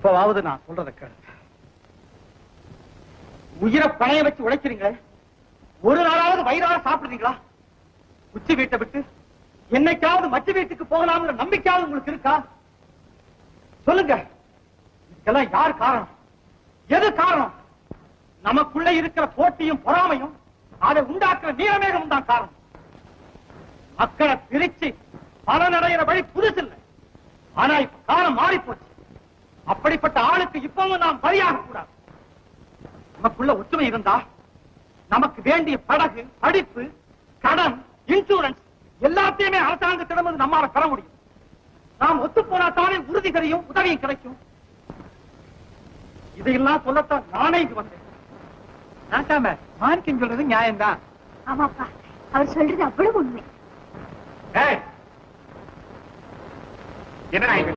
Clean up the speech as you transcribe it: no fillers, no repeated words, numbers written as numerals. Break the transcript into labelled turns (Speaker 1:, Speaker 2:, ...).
Speaker 1: இப்பவாவது நான் சொல்றத கேளு. உயிரை பணைய வச்சு உழைக்கிறீங்களே, ஒரு நாளாவது வயிறார சாப்பிடுறீங்களா? உச்சி வீட்டை விட்டு என்னைக்காவது மற்ற வீட்டுக்கு போகலாம்ங்கிற நம்பிக்கையாவது உங்களுக்கு இருக்கா? சொல்லுங்க. இதெல்லாம் யார் காரணம்? எது காரணம்? நமக்குள்ள இருக்கிற போட்டியும் பொறாமையும் அதை உண்டாக்குற நீலமேகம் தான் காரணம். மக்களை பிரிச்சு பலனடைகிற வழி புதுசு இல்லை. ஆனா இப்ப காலம் மாறி போச்சு. அப்படிப்பட்ட ஆளுக்கு இப்பவும் நாம் பலியாக கூடாது. நமக்குள்ள ஒற்றுமை இருந்தா நமக்கு வேண்டிய படகு, படிப்பு, கடன், இன்சூரன்ஸ் எல்லாத்தையுமே அரசாங்கத்திடம் நம்மால பெற முடியும். நாம் ஒத்து போனா தானே உறுதி தெரியும், உதவியும் கிடைக்கும். இதையெல்லாம் சொல்லத்தான் நானே இங்கு வந்தேன். மாணிக்கம் சொல்றது நியாயம்தான்.
Speaker 2: ஆமாப்பா, அவர் சொல்றது அவ்வளவு உண்மை.
Speaker 1: என்ன